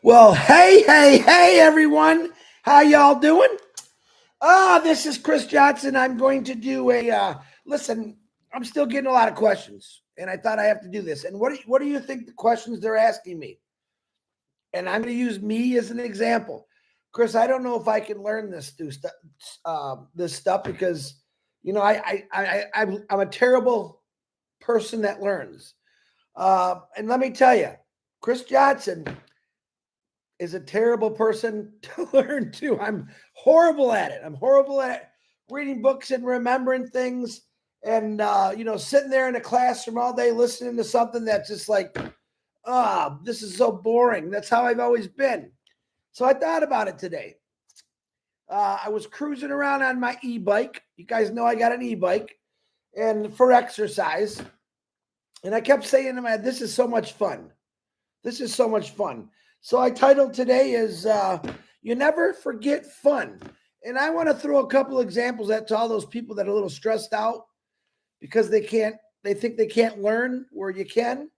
Well, hey, everyone. How y'all doing? This is Chris Johnson. I'm going to do listen, I'm still getting a lot of questions, and I thought I have to do this. And what do you think the questions they're asking me? And I'm going to use me as an example. Chris, I don't know if I can learn this stuff because, I'm a terrible person that learns. And let me tell you, Chris Johnson is a terrible person to learn to. I'm horrible at it. I'm horrible at reading books and remembering things and, sitting there in a classroom all day listening to something that's just like, this is so boring. That's how I've always been. So I thought about it today. I was cruising around on my e-bike. You guys know I got an e-bike and for exercise. And I kept saying to myself, this is so much fun. This is so much fun. So I titled today is You Never Forget Fun. And I want to throw a couple examples to all those people that are a little stressed out because they think they can't learn where you can.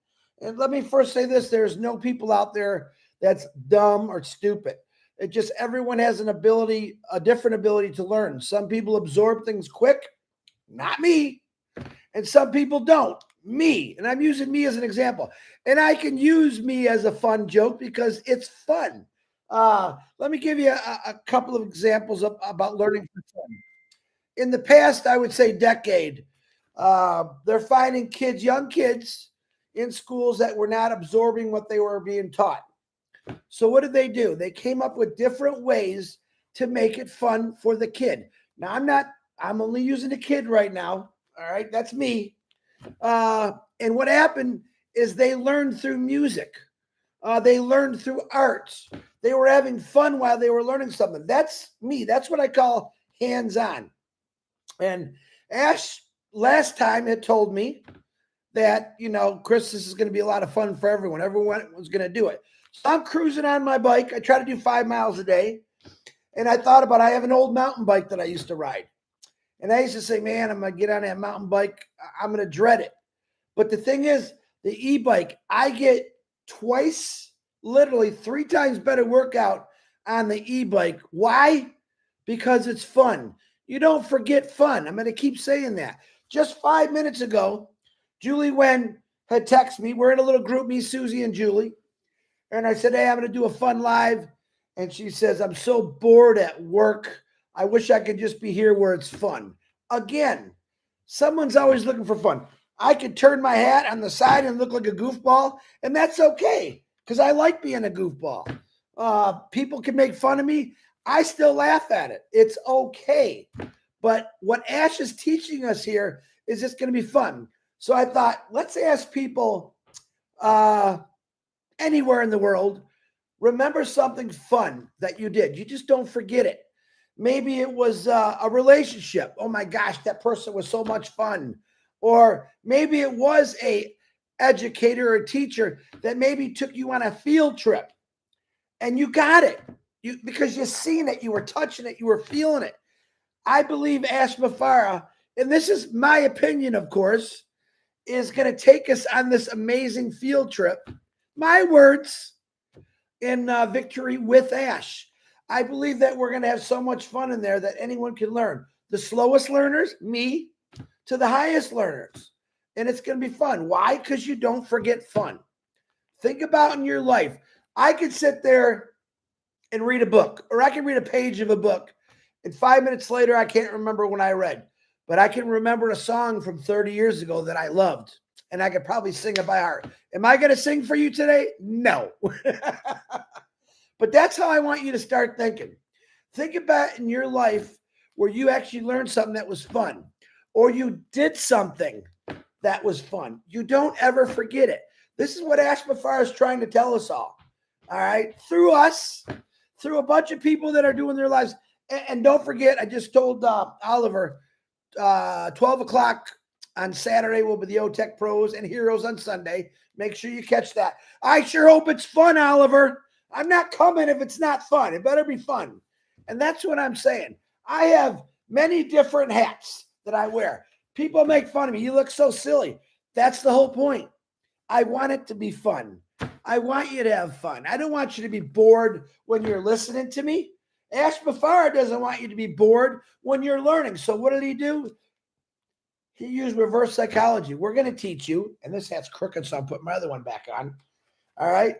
And let me first say this, there's no people out there that's dumb or stupid. It just everyone has a different ability to learn. Some people absorb things quick, not me. And some people don't. Me. And I'm using me as an example. And I can use me as a fun joke because it's fun. Let me give you a couple of examples about learning for fun. In the past, I would say decade, they're finding young kids in schools that were not absorbing what they were being taught. So what did they do? They came up with different ways to make it fun for the kid. Now, I'm only using the kid right now. All right, that's me. And what happened is they learned through music. They learned through arts. They were having fun while they were learning something. That's me. That's what I call hands-on. And Ash last time had told me that, Chris, this is going to be a lot of fun for everyone. Everyone was going to do it. So I'm cruising on my bike. I try to do 5 miles a day. And I thought I have an old mountain bike that I used to ride. And I used to say, man, I'm going to get on that mountain bike. I'm going to dread it. But the thing is, the e-bike, I get literally 3 times better workout on the e-bike. Why? Because it's fun. You don't forget fun. I'm going to keep saying that. Just 5 minutes ago, Julie Wen had texted me. We're in a little group, me, Susie, and Julie. And I said, hey, I'm going to do a fun live. And she says, I'm so bored at work. I wish I could just be here where it's fun. Again, someone's always looking for fun. I could turn my hat on the side and look like a goofball, and that's okay because I like being a goofball. People can make fun of me. I still laugh at it. It's okay. But what Ash is teaching us here is it's going to be fun. So I thought, let's ask people anywhere in the world, remember something fun that you did. You just don't forget it. Maybe it was a relationship. Oh my gosh, that person was so much fun. Or maybe it was a educator or teacher that maybe took you on a field trip and you got it because you seen it, you were touching it, you were feeling it. I believe Ash Mafara, and this is my opinion, of course, is going to take us on this amazing field trip. My words in Victory with Ash. I believe that we're going to have so much fun in there that anyone can learn. The slowest learners, me, to the highest learners. And it's going to be fun. Why? Because you don't forget fun. Think about in your life. I could sit there and read a book, or I can read a page of a book, and 5 minutes later, I can't remember when I read. But I can remember a song from 30 years ago that I loved, and I could probably sing it by heart. Am I going to sing for you today? No. But that's how I want you to start thinking. Think about in your life where you actually learned something that was fun, or you did something that was fun. You don't ever forget it. This is what Ash Mafar is trying to tell us all right? Through us, through a bunch of people that are doing their lives. And don't forget, I just told Oliver, 12 o'clock on Saturday will be the Okyc Pros and Heroes on Sunday. Make sure you catch that. I sure hope it's fun, Oliver. I'm not coming if it's not fun. It better be fun. And that's what I'm saying. I have many different hats that I wear. People make fun of me. You look so silly. That's the whole point. I want it to be fun. I want you to have fun. I don't want you to be bored when you're listening to me. Ash Bafara doesn't want you to be bored when you're learning. So what did he do? He used reverse psychology. We're going to teach you, and this hat's crooked, so I'm putting my other one back on. All right.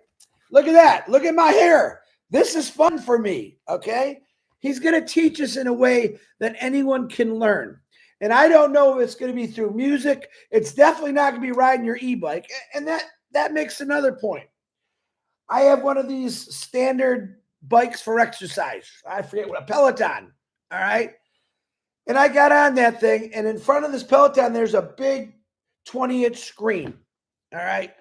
Look at that. Look at my hair. This is fun for me. Okay. He's going to teach us in a way that anyone can learn. And I don't know if it's going to be through music. It's definitely not going to be riding your e-bike. And that makes another point. I have one of these standard bikes for exercise. I forget what, a Peloton. All right. And I got on that thing, and in front of this Peloton, there's a big 20-inch screen. All right.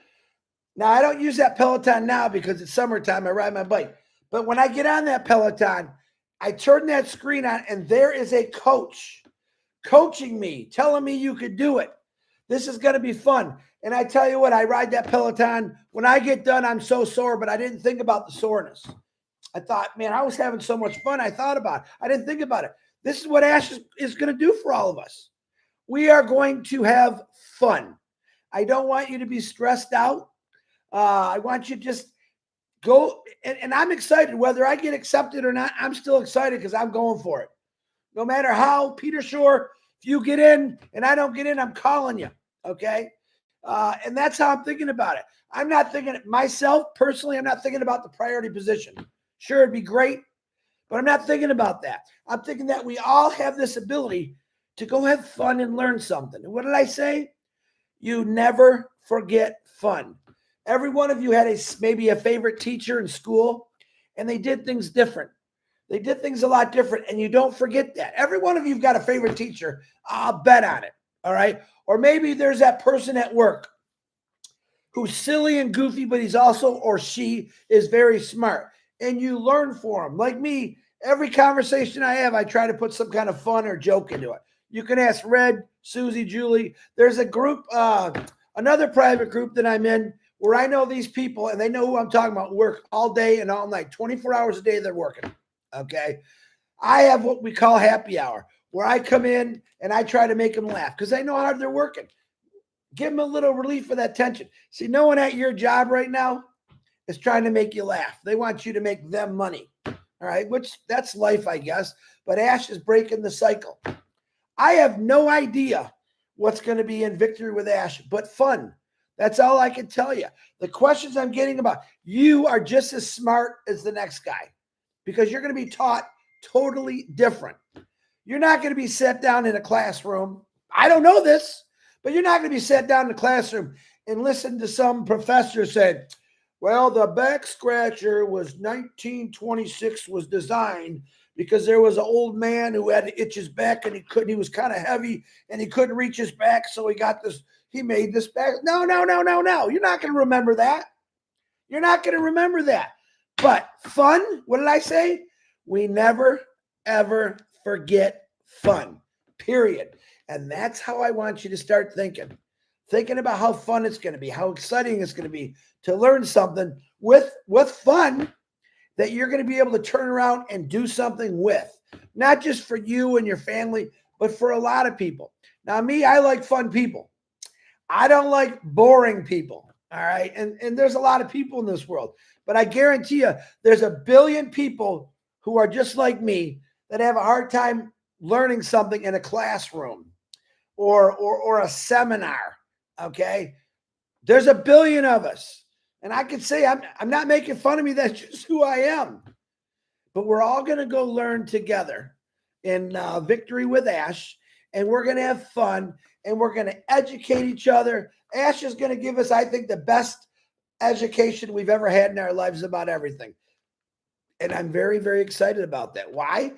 Now, I don't use that Peloton now because it's summertime. I ride my bike. But when I get on that Peloton, I turn that screen on, and there is a coach coaching me, telling me you could do it. This is going to be fun. And I tell you what, I ride that Peloton. When I get done, I'm so sore, but I didn't think about the soreness. I thought, man, I was having so much fun. I thought about it. I didn't think about it. This is what Ash is going to do for all of us. We are going to have fun. I don't want you to be stressed out. I want you to just go. And I'm excited. Whether I get accepted or not, I'm still excited because I'm going for it. No matter how, Peter Shore, if you get in and I don't get in, I'm calling you. Okay? And that's how I'm thinking about it. I'm not thinking myself personally. I'm not thinking about the priority position. Sure, it'd be great, but I'm not thinking about that. I'm thinking that we all have this ability to go have fun and learn something. And what did I say? You never forget fun. Every one of you had maybe a favorite teacher in school, and they did things different. They did things a lot different, and you don't forget that. Every one of you have got a favorite teacher. I'll bet on it, all right? Or maybe there's that person at work who's silly and goofy, but he's also, or she is very smart, and you learn from them. Like me, every conversation I have, I try to put some kind of fun or joke into it. You can ask Red, Susie, Julie. There's a group, another private group that I'm in where I know these people, and they know who I'm talking about, work all day and all night, 24 hours a day they're working, okay? I have what we call happy hour, where I come in and I try to make them laugh because I know how hard they're working. Give them a little relief for that tension. See, no one at your job right now is trying to make you laugh. They want you to make them money, all right? Which, that's life, I guess. But Ash is breaking the cycle. I have no idea what's going to be in Victory with Ash, but fun. That's all I can tell you. The questions I'm getting about, you are just as smart as the next guy because you're going to be taught totally different. You're not going to be sat down in a classroom. I don't know this, but you're not going to be sat down in a classroom and listen to some professor say, well, the back scratcher was 1926 was designed because there was an old man who had to itch his back and he was kind of heavy and he couldn't reach his back. So he made this back. No. You're not going to remember that. You're not going to remember that. But fun, what did I say? We never, ever forget fun, period. And that's how I want you to start thinking about how fun it's going to be, how exciting it's going to be to learn something with fun that you're going to be able to turn around and do something with, not just for you and your family, but for a lot of people. Now, me, I like fun people. I don't like boring people, all right? And there's a lot of people in this world, but I guarantee you there's 1 billion people who are just like me that have a hard time learning something in a classroom or a seminar, okay? There's 1 billion of us. And I can say I'm not making fun of me. That's just who I am. But we're all going to go learn together in Victory with Ash, and we're going to have fun, and we're going to educate each other. Ash is going to give us, I think, the best education we've ever had in our lives about everything. And I'm very, very excited about that. Why?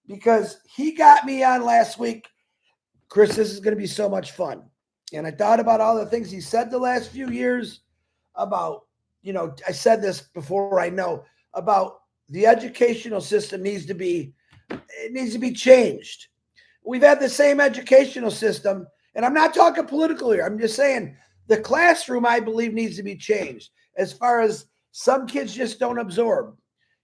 Because he got me on last week. Chris, this is going to be so much fun. And I thought about all the things he said the last few years about, I said this before, I know, about the educational system needs to be changed. We've had the same educational system, and I'm not talking political here. I'm just saying the classroom, I believe, needs to be changed as far as some kids just don't absorb.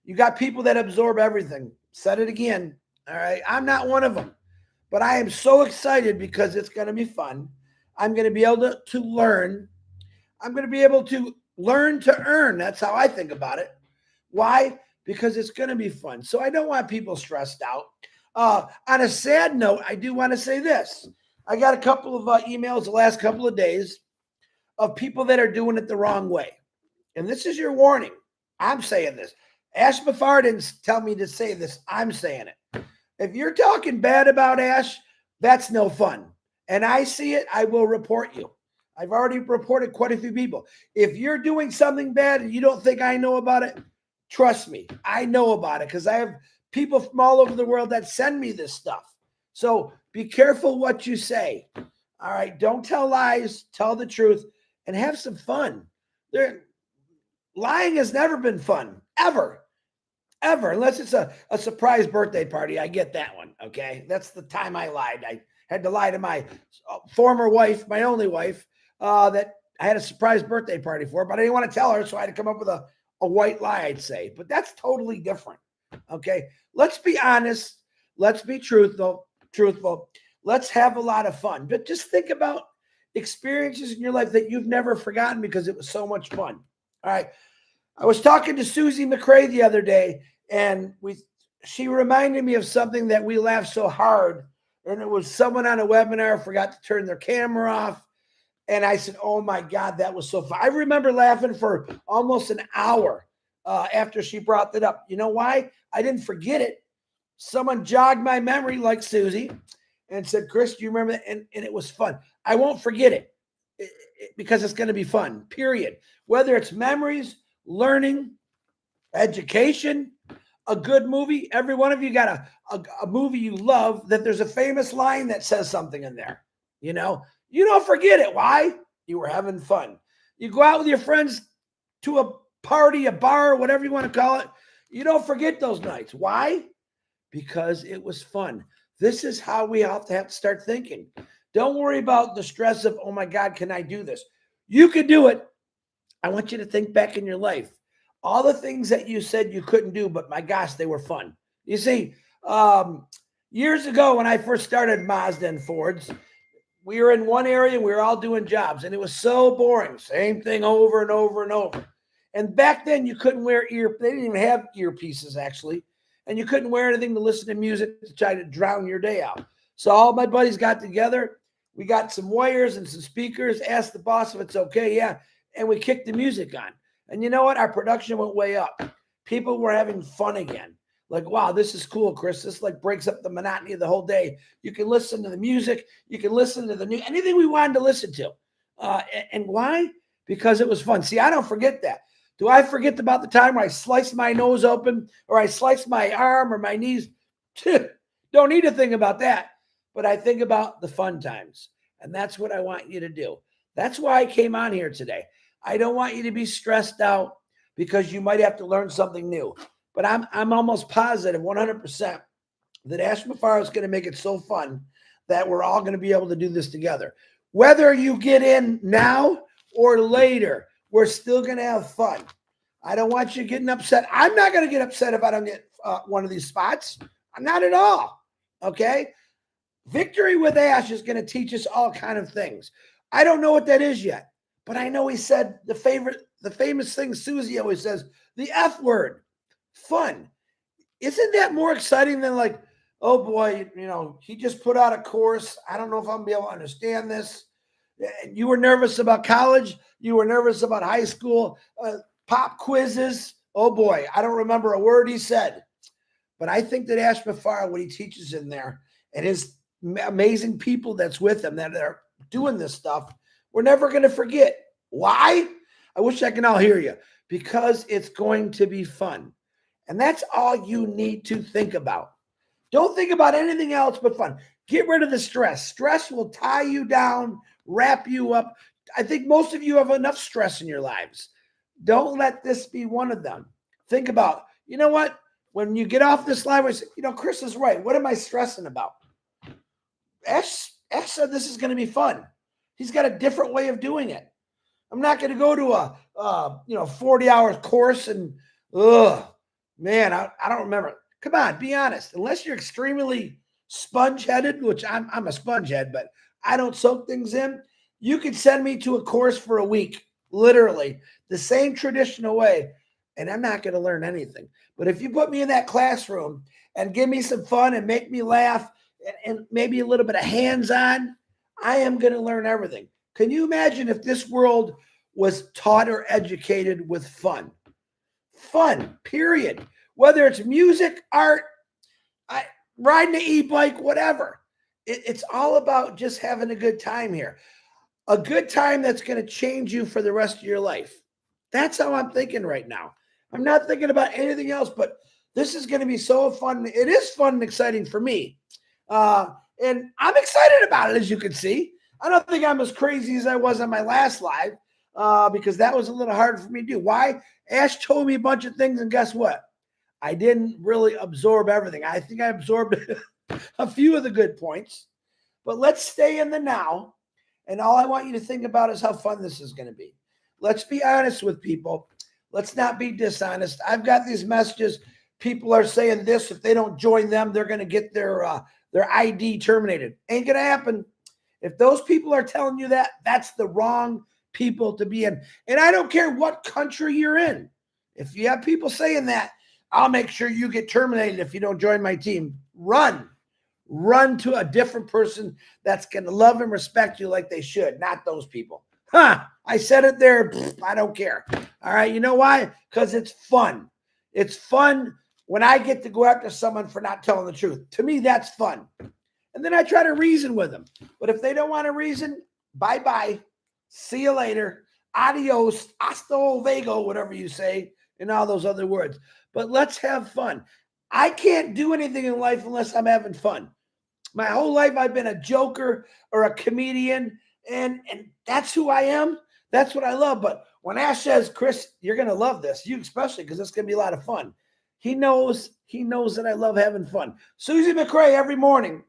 You got people that absorb everything. Said it again. All right. I'm not one of them, but I am so excited because it's going to be fun. I'm going to be able to learn. I'm going to be able to learn to earn. That's how I think about it. Why? Because it's going to be fun. So I don't want people stressed out. On a sad note, I do want to say this. I got a couple of emails the last couple of days of people that are doing it the wrong way. And this is your warning. I'm saying this. Ash Bafar didn't tell me to say this. I'm saying it. If you're talking bad about Ash, that's no fun. And I see it, I will report you. I've already reported quite a few people. If you're doing something bad and you don't think I know about it, trust me, I know about it because I have people from all over the world that send me this stuff. So be careful what you say. All right, don't tell lies, tell the truth, and have some fun. Lying has never been fun, ever, unless it's a surprise birthday party. I get that one, okay? That's the time I lied. I had to lie to my former wife, my only wife, that I had a surprise birthday party for, but I didn't want to tell her, so I had to come up with a white lie, I'd say. But that's totally different, okay? Let's be honest. Let's be truthful. Let's have a lot of fun. But just think about experiences in your life that you've never forgotten because it was so much fun. All right. I was talking to Susie McCrae the other day, and she reminded me of something that we laughed so hard. And it was someone on a webinar forgot to turn their camera off. And I said, oh my God, that was so fun. I remember laughing for almost an hour after she brought that up. You know why? I didn't forget it. Someone jogged my memory like Susie and said, Chris, do you remember that? And it was fun. I won't forget it because it's going to be fun, period. Whether it's memories, learning, education, a good movie. Every one of you got a movie you love that there's a famous line that says something in there. You know, you don't forget it. Why? You were having fun. You go out with your friends to a party, a bar, whatever you want to call it. You don't forget those nights. Why? Because it was fun. This is how we have to start thinking. Don't worry about the stress of, oh my God, can I do this? You can do it. I want you to think back in your life. All the things that you said you couldn't do, but my gosh, they were fun. You see, years ago when I first started Mazda and Fords, we were in one area and we were all doing jobs, and it was so boring. Same thing over and over and over. And back then you couldn't wear they didn't even have earpieces actually. And you couldn't wear anything to listen to music to try to drown your day out. So all my buddies got together. We got some wires and some speakers, asked the boss if it's okay. Yeah. And we kicked the music on. And you know what? Our production went way up. People were having fun again. Like, wow, this is cool, Chris. This like breaks up the monotony of the whole day. You can listen to the music. You can listen to the new, anything we wanted to listen to. And why? Because it was fun. See, I don't forget that. Do I forget about the time where I sliced my nose open or I sliced my arm or my knees? Don't need to think about that. But I think about the fun times. And that's what I want you to do. That's why I came on here today. I don't want you to be stressed out because you might have to learn something new. But I'm almost positive 100% that Ash Mafaro is going to make it so fun that we're all going to be able to do this together. Whether you get in now or later, we're still going to have fun. I don't want you getting upset. I'm not going to get upset if I don't get one of these spots. I'm not at all. Okay? Victory with Ash is going to teach us all kind of things. I don't know what that is yet, but I know he said the famous thing Susie always says, the F word, fun. Isn't that more exciting than like, oh boy, you know, he just put out a course. I don't know if I'm going to be able to understand this. You were nervous about college. You were nervous about high school, pop quizzes. Oh boy, I don't remember a word he said. But I think that Ash Mafaro, what he teaches in there, and his amazing people that's with him that are doing this stuff, we're never going to forget. Why? I wish I can all hear you. Because it's going to be fun. And that's all you need to think about. Don't think about anything else but fun. Get rid of the stress. Stress will tie you down, wrap you up. I think most of you have enough stress in your lives. Don't let this be one of them. Think about, you know what? When you get off this live, you know, Chris is right. What am I stressing about? Ash said this is going to be fun. He's got a different way of doing it. I'm not going to go to a 40-hour course and, man, I don't remember. Come on, be honest. Unless you're extremely sponge-headed, which I'm a sponge-head, but I don't soak things in. You could send me to a course for a week. literally the same traditional way, and I'm not going to learn anything. But if you put me in that classroom and give me some fun and make me laugh and maybe a little bit of hands-on, I am going to learn everything. Can you imagine if this world was taught or educated with fun? Fun, period. Whether it's music, art, riding an e-bike, whatever. It's all about just having a good time here. A good time that's going to change you for the rest of your life. That's how I'm thinking right now. I'm not thinking about anything else, but this is going to be so fun. It is fun and exciting for me. And I'm excited about it, as you can see. I don't think I'm as crazy as I was on my last live because that was a little hard for me to do. Why? Ash told me a bunch of things, and guess what? I didn't really absorb everything. I think I absorbed a few of the good points. But let's stay in the now. And all I want you to think about is how fun this is going to be. Let's be honest with people. Let's not be dishonest. I've got these messages. People are saying this. If they don't join them, they're going to get their ID terminated. Ain't going to happen. If those people are telling you that, that's the wrong people to be in. And I don't care what country you're in. If you have people saying that, I'll make sure you get terminated if you don't join my team. Run. Run to a different person that's going to love and respect you like they should, not those people. I said it there. I don't care. All right. You know why? Because it's fun. It's fun when I get to go after someone for not telling the truth. To me, that's fun. And then I try to reason with them. But if they don't want to reason, bye-bye. See you later. Adios. Hasta luego, whatever you say, and all those other words. But let's have fun. I can't do anything in life unless I'm having fun. My whole life I've been a joker or a comedian, and that's who I am. That's what I love. But when Ash says, Chris, you're going to love this, you especially, because it's going to be a lot of fun. He knows that I love having fun. Susie McRae every morning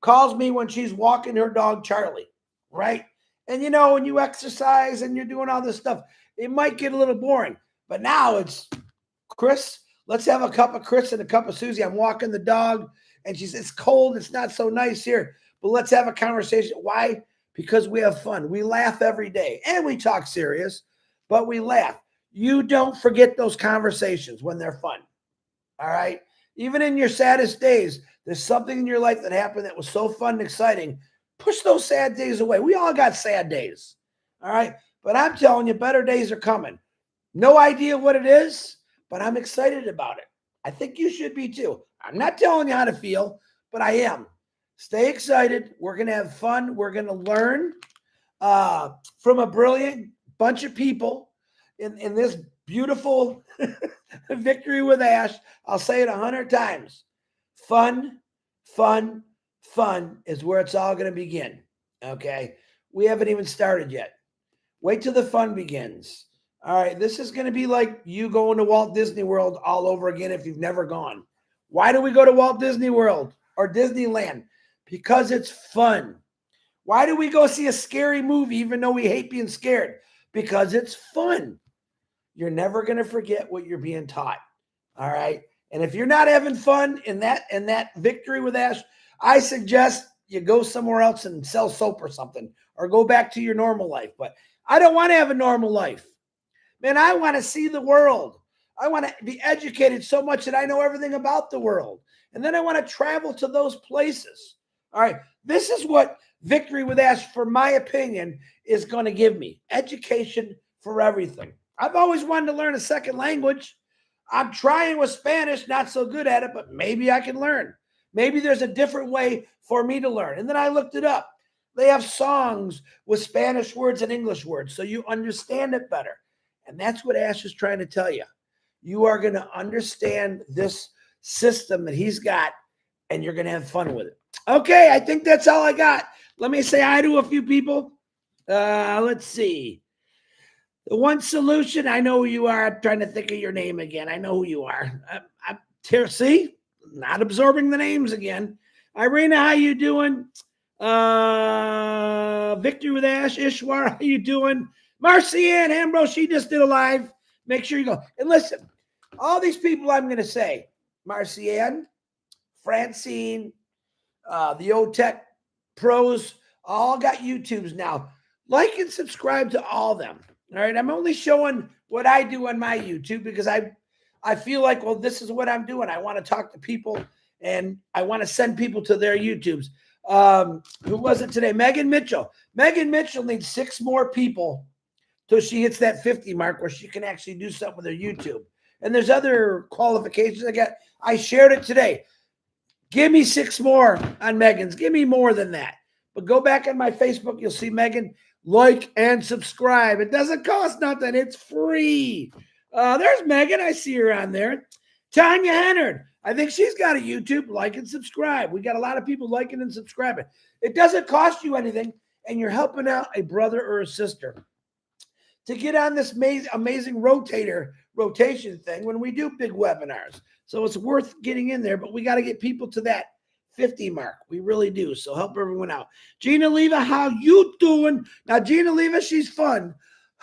calls me when she's walking her dog, Charlie, right? And, you know, when you exercise and you're doing all this stuff, it might get a little boring. But now it's, Chris, let's have a cup of Chris and a cup of Susie. I'm walking the dog. And she says, it's cold. It's not so nice here. But let's have a conversation. Why? Because we have fun. We laugh every day. And we talk serious, but we laugh. You don't forget those conversations when they're fun. All right? Even in your saddest days, there's something in your life that happened that was so fun and exciting. Push those sad days away. We all got sad days. All right? But I'm telling you, better days are coming. No idea what it is, but I'm excited about it. I think you should be too. I'm not telling you how to feel, but I am. Stay excited. We're going to have fun. We're going to learn from a brilliant bunch of people in this beautiful Victory with Ash. I'll say it 100 times. Fun, fun, fun is where it's all going to begin. Okay? We haven't even started yet. Wait till the fun begins. All right, this is going to be like you going to Walt Disney World all over again if you've never gone. Why do we go to Walt Disney World or Disneyland? Because it's fun. Why do we go see a scary movie even though we hate being scared? Because it's fun. You're never going to forget what you're being taught. All right? And if you're not having fun in that Victory with Ash, I suggest you go somewhere else and sell soap or something or go back to your normal life. But I don't want to have a normal life. Man, I want to see the world. I want to be educated so much that I know everything about the world. And then I want to travel to those places. All right. This is what Victory with Ash, for my opinion, is going to give me. Education for everything. I've always wanted to learn a second language. I'm trying with Spanish, not so good at it, but maybe I can learn. Maybe there's a different way for me to learn. And then I looked it up. They have songs with Spanish words and English words, so you understand it better. And that's what Ash is trying to tell you. You are going to understand this system that he's got, and you're going to have fun with it. Okay, I think that's all I got. Let me say hi to a few people. Let's see. The One Solution, I know who you are. I'm trying to think of your name again. I know who you are. See? Not absorbing the names again. Irina, how you doing? Victory with Ash. Ishwar, how you doing? Marcy Ann Ambrose, she just did a live. Make sure you go. And listen, all these people I'm going to say, Marcy Ann, Francine, the Okyc pros, all got YouTubes now. Like and subscribe to all of them. All right. I'm only showing what I do on my YouTube because I feel like, well, this is what I'm doing. I want to talk to people and I want to send people to their YouTubes. Who was it today? Megan Mitchell. Megan Mitchell needs 6 more people till she hits that 50 mark where she can actually do something with her YouTube. And there's other qualifications. I shared it today. Give me 6 more on Megan's. Give me more than that. But go back on my Facebook. You'll see Megan. Like and subscribe. It doesn't cost nothing. It's free. There's Megan. I see her on there. Tanya Hennard. I think she's got a YouTube. Like and subscribe. We got a lot of people liking and subscribing. It doesn't cost you anything, and you're helping out a brother or a sister to get on this amazing rotation thing when we do big webinars. So it's worth getting in there, but we got to get people to that 50 mark. We really do. So help everyone out. Gina Leva, how you doing? Now, Gina Leva, she's fun.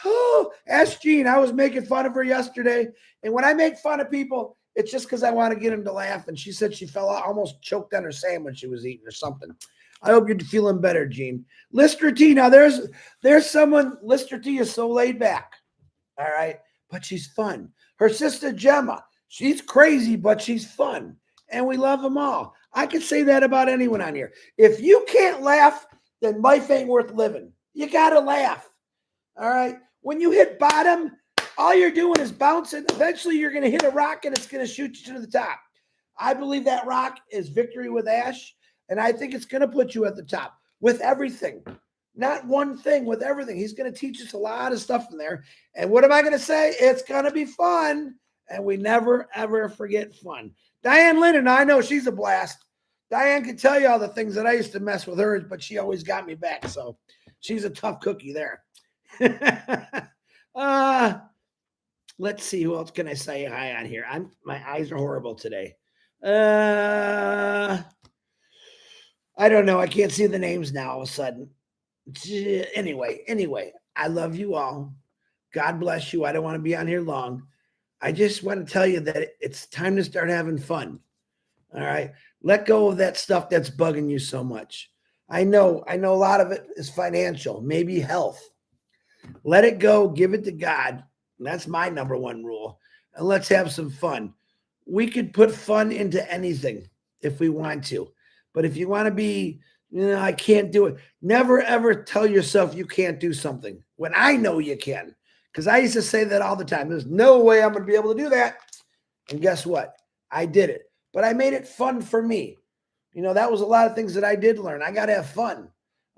Oh, ask Jean. I was making fun of her yesterday. And when I make fun of people, it's just because I want to get them to laugh. And she said she fell out, almost choked on her sandwich she was eating or something. I hope you're feeling better, Jean. Lister T. Now, there's someone, Lister T is so laid back. All right. But she's fun. Her sister Gemma, she's crazy, but she's fun. And we love them all. I can say that about anyone on here. If you can't laugh, then life ain't worth living. You got to laugh. All right. When you hit bottom, all you're doing is bouncing. Eventually, you're going to hit a rock and it's going to shoot you to the top. I believe that rock is victory with Ash. And I think it's going to put you at the top with everything. Not one thing, with everything. He's going to teach us a lot of stuff in there. And what am I going to say? It's going to be fun. And we never, ever forget fun. Diane Linden, I know she's a blast. Diane can tell you all the things that I used to mess with her, but she always got me back. So she's a tough cookie there. Let's see. Who else can I say hi on here? My eyes are horrible today. I don't know. I can't see the names now all of a sudden. Anyway, I love you all. God bless you. I don't want to be on here long. I just want to tell you that it's time to start having fun. All right. Let go of that stuff that's bugging you so much. I know a lot of it is financial, maybe health. Let it go. Give it to God. That's my number one rule. And let's have some fun. We could put fun into anything if we want to. But if you want to be, I can't do it. Never, ever tell yourself you can't do something when I know you can. Because I used to say that all the time. There's no way I'm going to be able to do that. And guess what? I did it. But I made it fun for me. That was a lot of things that I did learn. I got to have fun.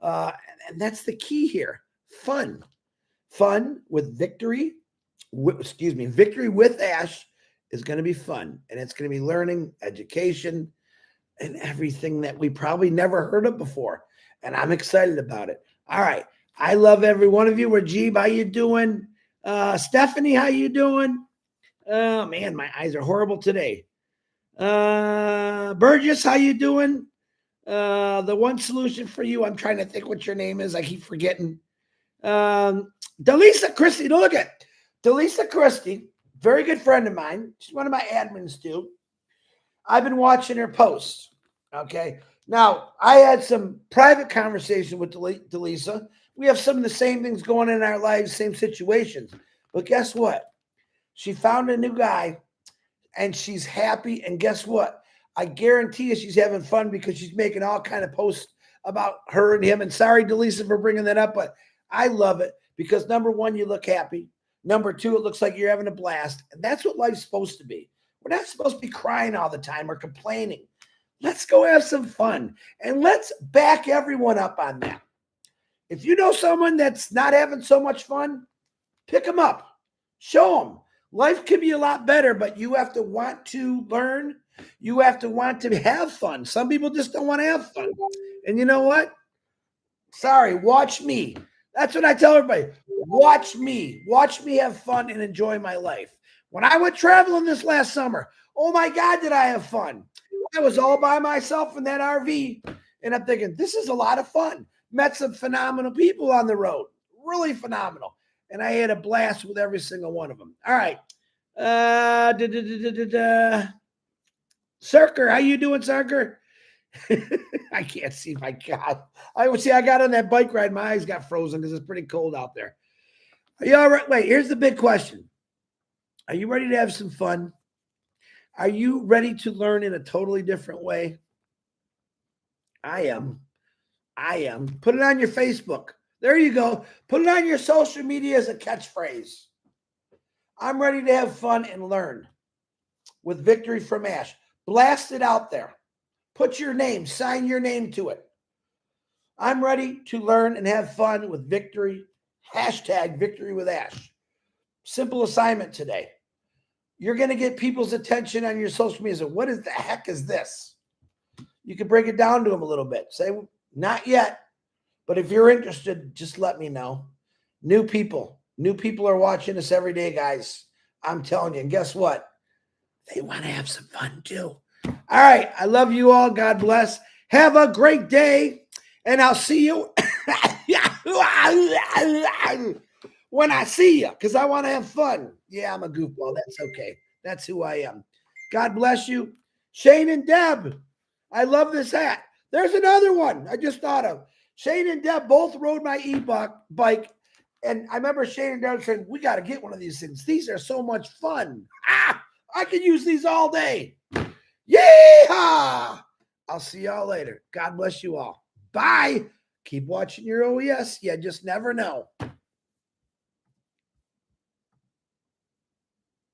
And that's the key here. Fun. Fun with victory. Victory with Ash is going to be fun. And it's going to be learning, education, and everything that we probably never heard of before. And I'm excited about it. All right. I love every one of you. Rajeeb, how you doing? Stephanie, how you doing? Oh, man, my eyes are horrible today. Burgess, how you doing? The one solution for you, I'm trying to think what your name is. I keep forgetting. Delisa Christie, look at Delisa Christie, very good friend of mine. She's one of my admins too. I've been watching her posts. Okay. Now, I had some private conversation with Delisa. We have some of the same things going on in our lives, same situations. But guess what? She found a new guy and she's happy. And guess what? I guarantee you she's having fun because she's making all kind of posts about her and him. And sorry, Delisa, for bringing that up, but I love it because number one, you look happy. Number two, it looks like you're having a blast. And that's what life's supposed to be. We're not supposed to be crying all the time or complaining. Let's go have some fun. And let's back everyone up on that. If you know someone that's not having so much fun, pick them up. Show them. Life can be a lot better, but you have to want to learn. You have to want to have fun. Some people just don't want to have fun. And you know what? Sorry, watch me. That's what I tell everybody. Watch me. Watch me have fun and enjoy my life. When I went traveling this last summer, oh my God, did I have fun. I was all by myself in that RV, and I'm thinking, this is a lot of fun. Met some phenomenal people on the road. Really phenomenal. And I had a blast with every single one of them. All right. Cirker, how you doing, Cirker? I can't see my God. I got on that bike ride. My eyes got frozen because it's pretty cold out there. Are you all right? Wait, here's the big question. Are you ready to have some fun? Are you ready to learn in a totally different way? I am. Put it on your Facebook. There you go. Put it on your social media as a catchphrase. I'm ready to have fun and learn with Victory from Ash. Blast it out there. Put your name, sign your name to it. I'm ready to learn and have fun with Victory. Hashtag Victory with Ash. Simple assignment today. You're going to get people's attention on your social media. So what is the heck is this? You can break it down to them a little bit. Say, not yet. But if you're interested, just let me know. New people are watching us every day, guys. I'm telling you. And guess what? They want to have some fun too. All right. I love you all. God bless. Have a great day. And I'll see you when I see you, because I want to have fun. Yeah, I'm a goofball. That's okay. That's who I am. God bless you. Shane and Deb. I love this hat. There's another one I just thought of. Shane and Deb both rode my e-bike. And I remember Shane and Deb saying, we got to get one of these things. These are so much fun. I can use these all day. Yeehaw! I'll see y'all later. God bless you all. Bye. Keep watching your OES. You just never know.